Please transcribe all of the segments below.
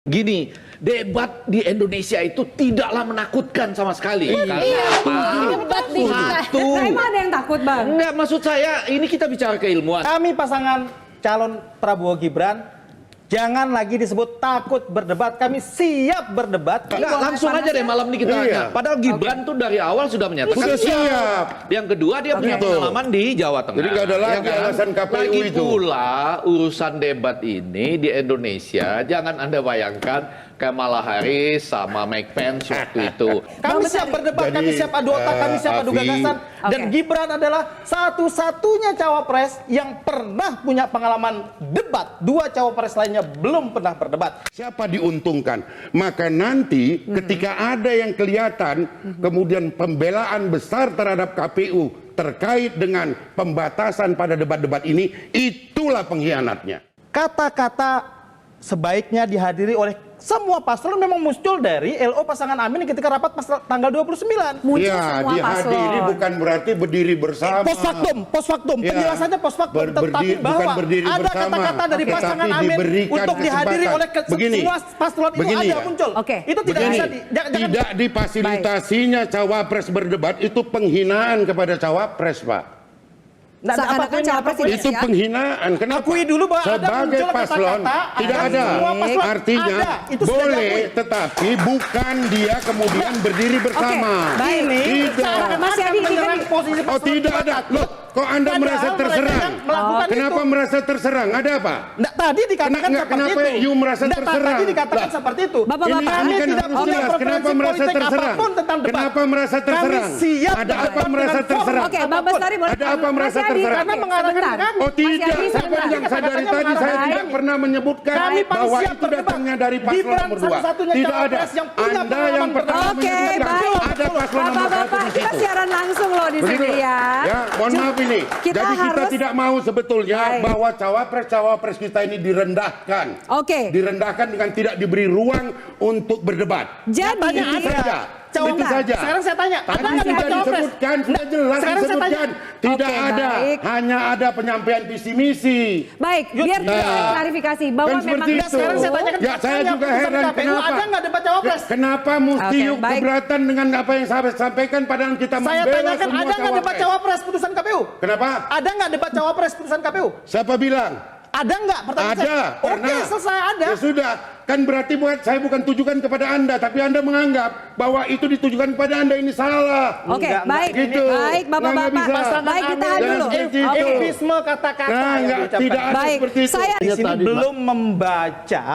Gini, debat di Indonesia itu tidaklah menakutkan sama sekali. Debat di emang ada yang takut, Bang? Enggak, maksud saya ini kita bicara keilmuan. Kami pasangan calon Prabowo Gibran jangan lagi disebut takut berdebat. Kami siap berdebat. Enggak, langsung aja deh malam ini kita tanya. Padahal Gibran tuh dari awal sudah menyatakan Sudah siap. Yang kedua dia punya pengalaman di Jawa Tengah. Jadi nggak ada lagi alasan KPU Lagi itu. pula urusan debat ini di Indonesia jangan Anda bayangkan Kamala Harris sama Mike Pence waktu itu. Kami siap berdebat, kami siap adu otak, kami siap adu gagasan. Dan Gibran adalah satu-satunya cawapres yang pernah punya pengalaman debat. Dua cawapres lainnya belum pernah berdebat. Siapa diuntungkan? Maka nanti ketika ada yang kelihatan kemudian pembelaan besar terhadap KPU terkait dengan pembatasan pada debat-debat ini, itulah pengkhianatnya. Kata-kata sebaiknya dihadiri oleh semua paslon memang muncul dari LO pasangan Amin ketika rapat tanggal 29. Muncul Ya, semua dihadiri paslon. bukan berarti berdiri bersama. Post factum, Ya. penjelasannya post factum, tetapi Bukan bahwa berdiri ada bersama, kata-kata dari tetapi pasangan Amin diberikan untuk dihadiri kesempatan. oleh Begini, semua paslon itu begini ada ya. muncul. Oke. Itu tidak Begini, bisa tidak difasilitasinya cawapres berdebat itu penghinaan kepada cawapres, Pak. Seakan-akan cawapres tidak Itu siap. penghinaan. Kenapa? Akui dulu bahwa ada sebagai muncul paslon kata-kata, tidak ada ada. semua paslon. Artinya Ada, itu sudah boleh, diakui. tetapi bukan dia kemudian berdiri bersama. baik. Ini Tidak. Mas Yadi, ini kan menyerang posisi Oh paslon tidak dua ada. takut. Loh, kok Anda Padahal merasa mereka terserang? yang melakukan Kenapa itu. merasa terserang? Ada apa? Nggak, tadi dikatakan Kenapa seperti itu. you merasa Nggak, terserang? Tadi dikatakan Lah, seperti itu. Bapak-bapak, ini Kami kan tidak harus punya jelas. Kenapa preferensi merasa politik terserang? apapun tentang debat. Kenapa merasa terserang? Kami siap Ada apa berdebat merasa dengan terserang? format Oke, Bang apapun. Bestari boleh. Ada apa merasa Mas Yadi, terserang? Karena mengarahkan sebentar. ke kami. Oh tidak, Mas Yadi, saya sebentar. yang saya dari tadi saya Baik. tidak pernah menyebutkan Kami paling bahwa siap itu berdebat. datangnya dari paslon Gibran nomor 2. satu-satunya Tidak ada. cawapres yang punya Anda yang pengalaman pertama Oke, menyebutkan baik. ada paslon nomor 1 Bapak-bapak, di kita situ. siaran langsung loh di Begitu? sini ya. Ya, mohon maaf ini. Kita Jadi kita harus- tidak mau sebetulnya Baik. bahwa cawapres-cawapres kita ini direndahkan. Oke. Direndahkan dengan tidak diberi ruang untuk berdebat. Jadi, Itu saja. Itu Sebentar. saja. Sekarang saya tanya, Tadi ada nggak sudah debat cawapres? disebutkan, sudah jelas Sekarang saya disebutkan. tanya. Tidak Oke, ada, baik. hanya ada penyampaian visi misi. baik, biar kita Nah, klarifikasi bahwa kan memang seperti itu. Sekarang saya tanyakan Ya, saya faktanya, juga putusan heran KPU, kenapa. ada nggak debat cawapres? Kenapa mesti Oke, yuk baik. keberatan dengan apa yang saya sampaikan padahal kita Saya membela tanyakan, semua ada nggak debat cawapres putusan KPU? Kenapa? Ada nggak debat cawapres putusan KPU? Siapa bilang? Ada nggak? Pertanyaan Ada. saya. Oke, Pernah. selesai ada. Ya sudah. Kan berarti saya bukan tujukan kepada Anda, tapi Anda menganggap bahwa itu ditujukan kepada Anda, ini salah. Oke, Enggak, baik, gitu. baik, Nggak bapak-bapak. bisa. Baik, kita tahan Jangan dulu. seperti Oke. itu. Eufemisme kata-kata Nah, yang enggak, diucapkan. tidak ada Baik, seperti itu. saya- Di sini tadi, belum membaca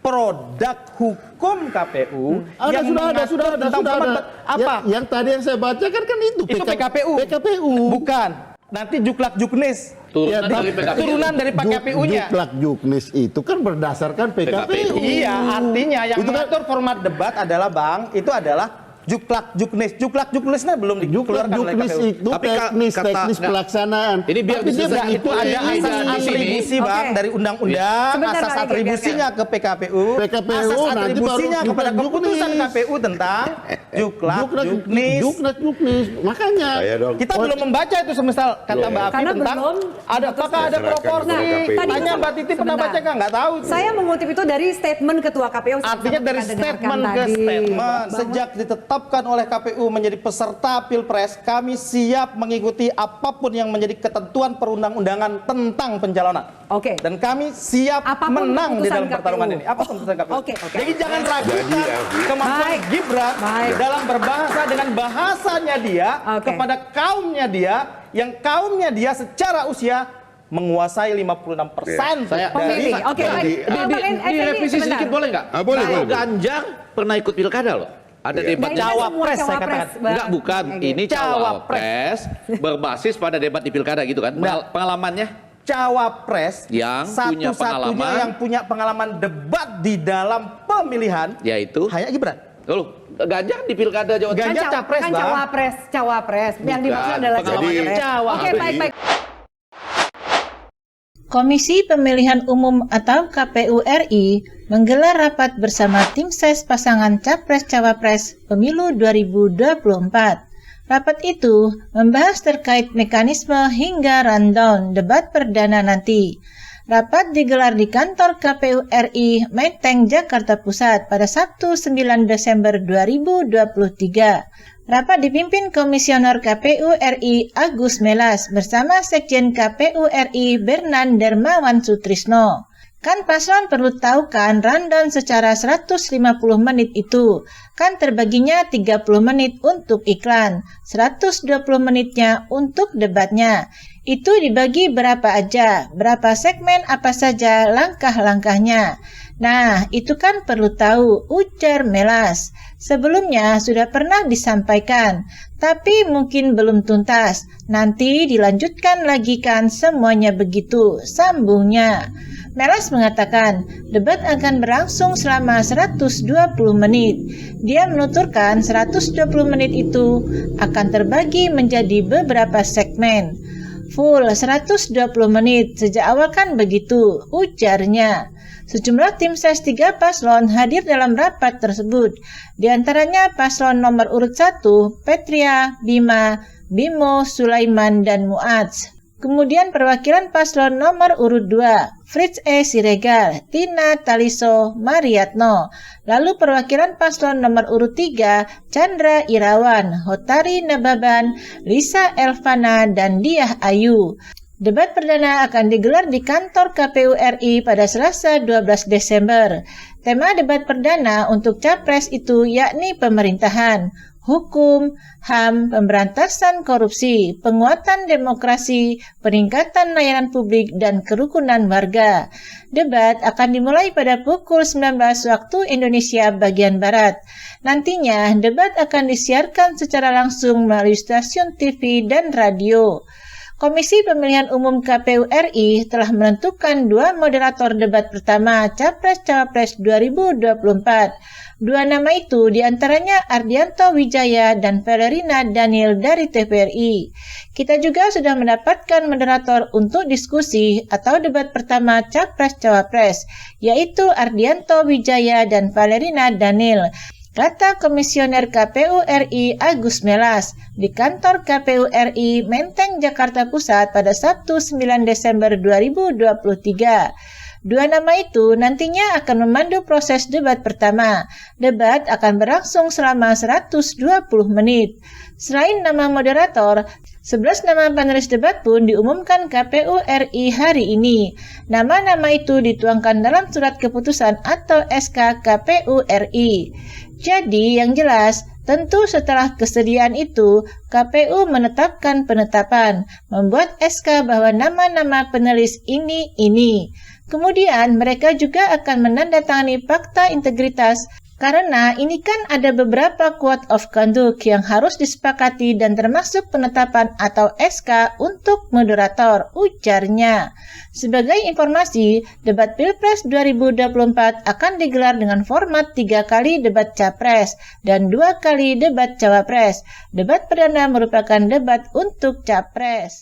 produk hukum KPU yang mengatur tentang format apa? Yang tadi yang saya baca kan itu Itu PKPU. PKPU. Bukan. Nanti juklak juknis. Turunan Ya, dari PKPU. Turunan dari PKPU-nya. Juklak juknis itu kan berdasarkan PKPU. Iya, artinya yang Itu kan- mengatur format debat adalah Bang, itu adalah juklak juknis. Juklak juknisnya belum Juklak dikeluarkan oleh juknis KPU. itu Tapi teknis kata- teknis nggak. pelaksanaan. Ini biar Tapi dia bisa- nggak Itu ada Ini asas di sini. atribusi Bang Oke. dari undang-undang, Sebentar, asas Bang, atribusinya ke PKPU, PKPU, asas nanti atribusinya baru kepada juklak keputusan juknis. KPU tentang juklak juknis. Juklak juknis. Makanya Saya dong. Kita belum membaca itu semisal kata Mbak Afi Karena tentang belum. ada apakah ada Serahkan proporsi. kepada KPU. Tadi Tanya itu- Mbak Titi pernah sebentar. baca nggak tahu. Saya mengutip itu dari statement Ketua KPU. Artinya dari Kita dengarkan statement ke tadi. statement, Bang, sejak ditetapkan oleh KPU menjadi peserta Pilpres, kami siap mengikuti apapun yang menjadi ketentuan perundang-undangan tentang pencalonan. Oke. Dan kami siap Apapun menang di keputusan dalam pertarungan KPU. ini. Apapun keputusan KPU. Oke, oke. Jadi jangan ragukan kemampuan Baik. Gibran Baik. dalam berbahasa dengan bahasanya dia Oke. kepada kaumnya dia, yang kaumnya dia secara usia menguasai 56% Saya- dari Pemilih. Oke, baik. Bang Effendi, Direvisi sebentar. sedikit boleh nggak? Ah, boleh, Kalau boleh. Ganjar pernah ikut pilkada loh. Ada debat Nah, ini kan semua Cawapres, saya cawapres, katakan. Bang. Enggak, bukan. Ini cawapres berbasis pada debat di pilkada gitu kan? Enggak. Pengalamannya? Cawapres Yang punya satu-satunya pengalaman. yang punya pengalaman debat di dalam pemilihan Yaitu? hanya Gibran. Loh, Ganjar di pilkada Jawa Tengah. Ganjar capres, kan Bang. cawapres. Yang Bukan, dimaksud adalah pengalamannya cawapres. cawapres. Oke, baik. Komisi Pemilihan Umum atau KPU RI menggelar rapat bersama tim ses pasangan Capres-Cawapres Pemilu 2024. Rapat itu membahas terkait mekanisme hingga rundown debat perdana nanti. Rapat digelar di kantor KPU RI Menteng, Jakarta Pusat pada Sabtu 9 Desember 2023. Rapat dipimpin Komisioner KPU RI Agus Melas bersama Sekjen KPU RI Bernan Dermawan Sutrisno. Kan paslon perlu tahu kan rundown secara 150 menit itu, kan terbaginya 30 menit untuk iklan, 120 menitnya untuk debatnya. Itu dibagi berapa aja, berapa segmen apa saja langkah-langkahnya. Nah, itu kan perlu tahu, ujar Melas. Sebelumnya sudah pernah disampaikan, tapi mungkin belum tuntas. Nanti dilanjutkan lagi kan semuanya begitu, sambungnya. Melas mengatakan, debat akan berlangsung selama 120 menit. Dia menuturkan 120 menit itu akan terbagi menjadi beberapa segmen. Full 120 menit, sejak awal kan begitu, ujarnya. Sejumlah tim ses 3 paslon hadir dalam rapat tersebut. Di antaranya paslon nomor urut 1, Petria, Bima, Bimo, Sulaiman, dan Muadz. Kemudian perwakilan paslon nomor urut 2, Fritz E. Siregar, Tina Taliso, Mariatno. Lalu perwakilan paslon nomor urut 3, Chandra Irawan, Hotari Nababan, Lisa Elvana, dan Diah Ayu. Debat perdana akan digelar di kantor KPU RI pada Selasa 12 Desember. Tema debat perdana untuk Capres itu yakni pemerintahan, hukum, HAM, pemberantasan korupsi, penguatan demokrasi, peningkatan layanan publik, dan kerukunan warga. Debat akan dimulai pada pukul 19 waktu Indonesia bagian Barat. Nantinya, debat akan disiarkan secara langsung melalui stasiun TV dan radio. Komisi Pemilihan Umum KPU RI telah menentukan 2 moderator debat pertama Capres-Cawapres 2024. 2 nama itu diantaranya Ardianto Wijaya dan Valerina Daniel dari TVRI. Kita juga sudah mendapatkan moderator untuk diskusi atau debat pertama Capres-Cawapres, yaitu Ardianto Wijaya dan Valerina Daniel, kata Komisioner KPU RI Agus Melas di kantor KPU RI Menteng, Jakarta Pusat pada Sabtu 9 Desember 2023. 2 nama itu nantinya akan memandu proses debat pertama. Debat akan berlangsung selama 120 menit. Selain nama moderator, 11 nama panelis debat pun diumumkan KPU RI hari ini. Nama-nama itu dituangkan dalam surat keputusan atau SK KPU RI. Jadi yang jelas, tentu setelah kesediaan itu, KPU menetapkan penetapan, membuat SK bahwa nama-nama panelis ini. Kemudian mereka juga akan menandatangani fakta integritas karena ini kan ada beberapa code of conduct yang harus disepakati dan termasuk penetapan atau SK untuk moderator, ujarnya. Sebagai informasi, debat Pilpres 2024 akan digelar dengan format 3 kali debat Capres dan 2 kali debat Cawapres. Debat perdana merupakan debat untuk Capres.